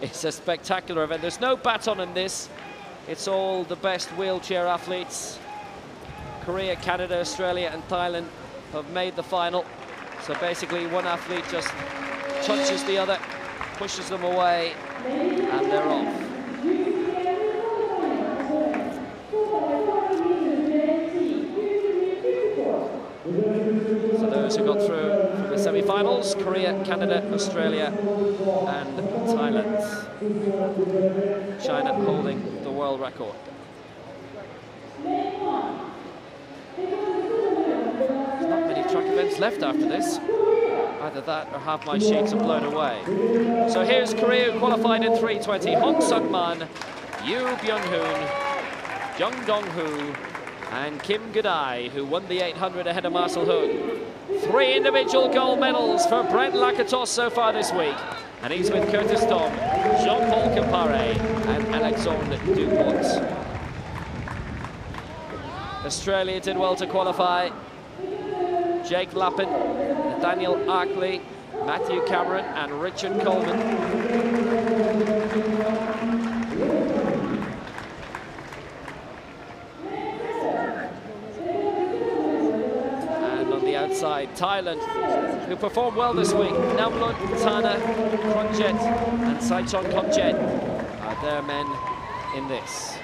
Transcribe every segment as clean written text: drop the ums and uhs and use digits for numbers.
It's a spectacular event. There's no baton in this. It's all the best wheelchair athletes. Korea, Canada, Australia and Thailand have made the final. So basically one athlete just touches the other, pushes them away, and they're off. So those who got through from the semi-finals: Korea, Canada, Australia and Thailand. China holding the world record. There's not many track events left after this. Either that or half my sheets are blown away. So here's Korea, who qualified in 3:20. Hong Sukman, Yoo Byung-hoon, Jung Dong-hoo and Kim Gadai, who won the 800 ahead of Marcel Hood. 3 individual gold medals for Brent Lakatos so far this week. And he's with Curtis Thom, Jean-Paul Campare and Alexandre Dupont. Australia did well to qualify. Jake Lappin, Natheniel Arkley, Matthew Cameron and Richard Colman. And on the outside, Thailand, who performed well this week. Namlun, Tana, Krunjet and Saichon Komjet are their men in this.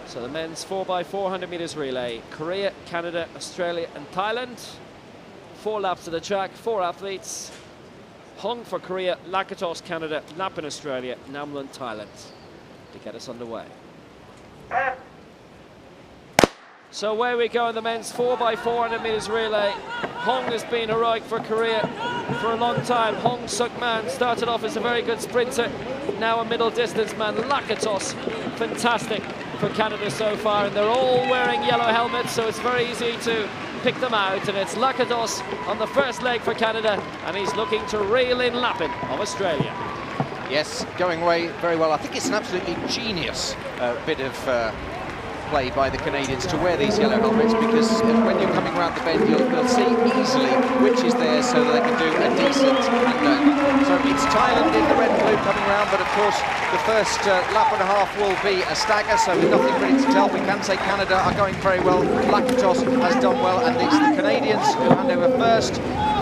So the men's 4x400 meters relay: Korea, Canada, Australia and Thailand. 4 laps of the track, 4 athletes. Hong for Korea, Lakatos Canada, Lappin Australia, Namlun Thailand to get us underway. So away we go in the men's 4x400 meters relay. Hong has been heroic for Korea for a long time. Hong Sukman started off as a very good sprinter, now a middle distance man. Lakatos, fantastic for Canada so far, and they're all wearing yellow helmets, so it's very easy to pick them out. And it's Lakatos on the first leg for Canada, and he's looking to reel in Lappin of Australia. Yes, going away very well. I think it's an absolutely genius bit of play by the Canadians to wear these yellow helmets, because when you're coming around the bend, you'll see easily which is there, so that they can do a decent handover. So it's Thailand in the red and blue coming around, but of course the first lap and a half will be a stagger, so with nothing really to tell, we can say Canada are going very well. Lakatos has done well, and it's the Canadians who hand over first.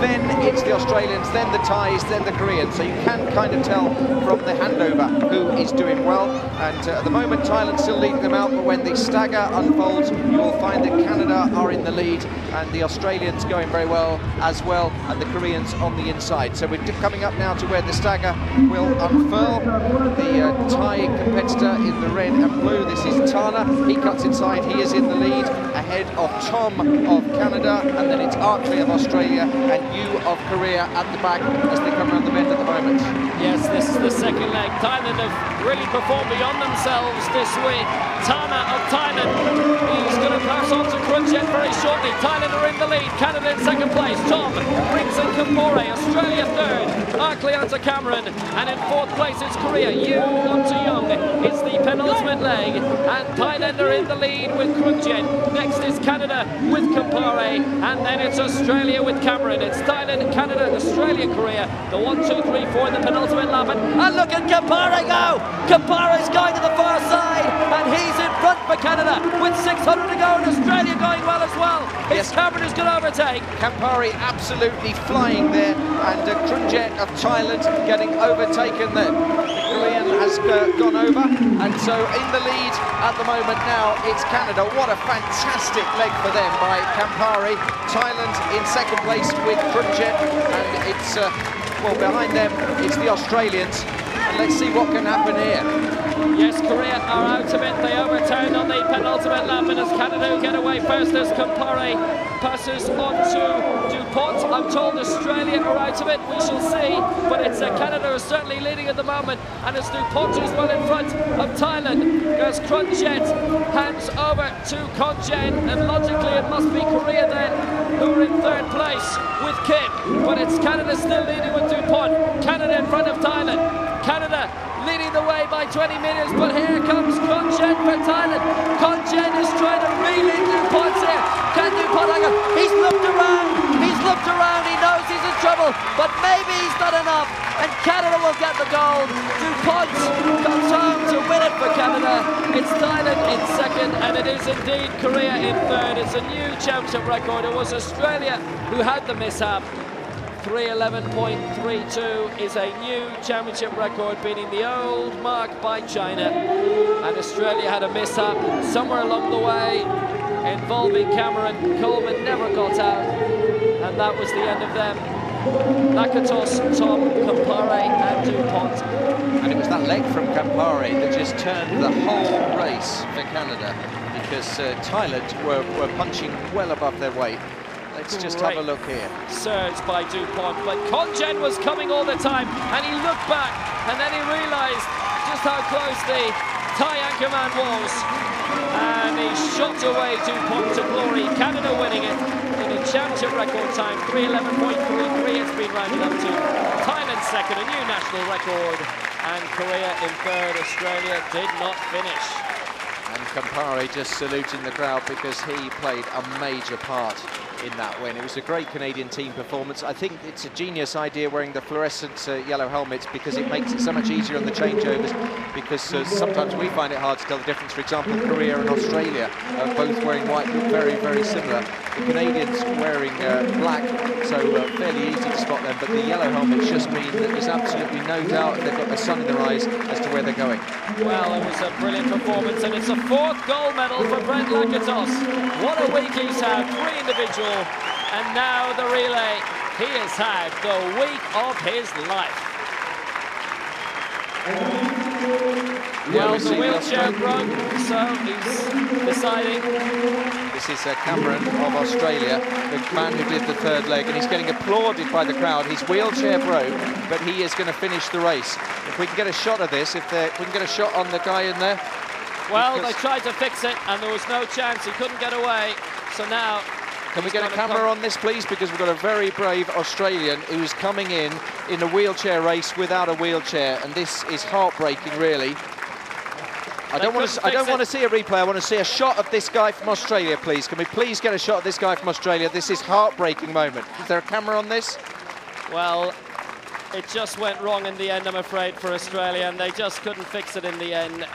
Then it's the Australians, then the Thais, then the Koreans. So you can kind of tell from the handover who is doing well. And at the moment, Thailand's still leading them out, but when the stagger unfolds, you'll find that Canada are in the lead and the Australians going very well as well, and the Koreans on the inside. So we're coming up now to where the stagger will unfurl. The Thai competitor in the red and blue, this is Tana. He cuts inside, he is in the lead, ahead of Thom of Canada, and then it's Arkley of Australia and Yoo of Korea at the back as they come around the bend at the moment. Yes, this is the second leg. Thailand have really performed beyond themselves this week. Tana of Thailand, he's going to pass on to Krunjet very shortly. Thailand are in the lead, Canada in second place. Thom brings in Campore, Australia third. Arkley onto Cameron, and in fourth place it's Korea. Yoo onto Young. It's the penultimate leg, and Thailand are in the lead with Krunjet. Next is Canada with Campore, and then it's Australia with Cameron. It's Thailand, Canada, Australia, Korea. The 1, 2, 3, 4 in the penultimate lap. And look at Campore go! Campare's going to the far side, and he's in front for Canada with 600 to go, and Australia going well as well. It's Cameron who's going to overtake. Campore absolutely flying there, and Krunjet of Thailand getting overtaken there. The Korean has gone over, and so in the lead at the moment now it's Canada. What a fantastic leg for them by Campore. Thailand in second place with Krunjet, and it's well, behind them it's the Australians, and let's see what can happen here. Yes, Korea are out of it. They overturned on the penultimate lap, and as Canada get away first as Campore passes on to Dupont. I'm told Australia are out of it. We shall see, but it's Canada is certainly leading at the moment, and as Dupont is well in front of Thailand, goes Krunjet, hands over to Konjet, and logically it must be Korea then who are in third place with Kim, but it's Canada still leading with Dupont. Canada in front of Thailand. Canada leading the way by 20 meters, but here comes Konjet for Thailand. Konjet is trying to reel in level, but maybe he's not enough, and Canada will get the gold. Dupont comes home to win it for Canada. It's Thailand in second, and it is indeed Korea in third. It's a new championship record. It was Australia who had the mishap. 3:11.32 is a new championship record, beating the old mark by China. And Australia had a mishap somewhere along the way involving Cameron. Colman never got out, and that was the end of them. Nakatos, Thom, Campare and Dupont. And it was that leg from Campare that just turned the whole race for Canada, because Thailand were punching well above their weight. Let's just have a look here. Surge by Dupont, but Congen was coming all the time, and he looked back, and then he realised just how close the Thai anchorman was, and he shot away Dupont to glory. Canada winning it in a championship record time, 3:11.33. It's been rounded up to Thailand second, a new national record, and Korea in third. Australia did not finish. And Campare just saluting the crowd because he played a major part in that win. It was a great Canadian team performance. I think it's a genius idea wearing the fluorescent yellow helmets, because it makes it so much easier on the changeovers, because sometimes we find it hard to tell the difference. For example, Korea and Australia are both wearing white, look very, very similar. The Canadians wearing black, so fairly easy to spot them, but the yellow helmets just mean that there's absolutely no doubt they've got the sun in their eyes as to where they're going. Well, it was a brilliant performance, and it's a fourth gold medal for Brent Lakatos. What a week he's had, 3 individual, and now the relay. He has had the week of his life. Well, the wheelchair broke, so he's deciding. This is Cameron of Australia, the man who did the third leg, and he's getting applauded by the crowd. His wheelchair broke, but he is going to finish the race. If we can get a shot of this, if we can get a shot on the guy in there. Well, they tried to fix it, and there was no chance. He couldn't get away, so now... Can we get a camera on this, please? Because we've got a very brave Australian who's coming in a wheelchair race without a wheelchair, and this is heartbreaking, really. I don't want to see a replay. I want to see a shot of this guy from Australia, please. Can we please get a shot of this guy from Australia? This is a heartbreaking moment. Is there a camera on this? Well, it just went wrong in the end, I'm afraid, for Australia, and they just couldn't fix it in the end.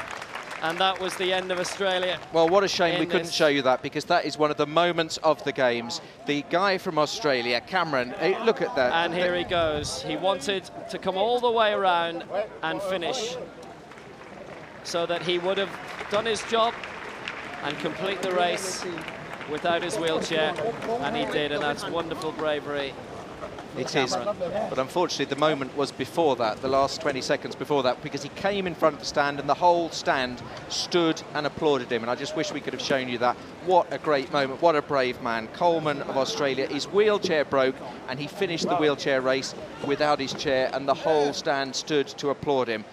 And that was the end of Australia. Well, what a shame we couldn't show you that, because that is one of the moments of the Games. The guy from Australia, Cameron, look at that. And here he goes. He wanted to come all the way around and finish, so that he would have done his job and complete the race without his wheelchair, and he did, and that's wonderful bravery. It is, but unfortunately the moment was before that, the last 20 seconds before that, because he came in front of the stand and the whole stand stood and applauded him, and I just wish we could have shown you that. What a great moment, what a brave man. Colman of Australia, his wheelchair broke, and he finished the wheelchair race without his chair, and the whole stand stood to applaud him.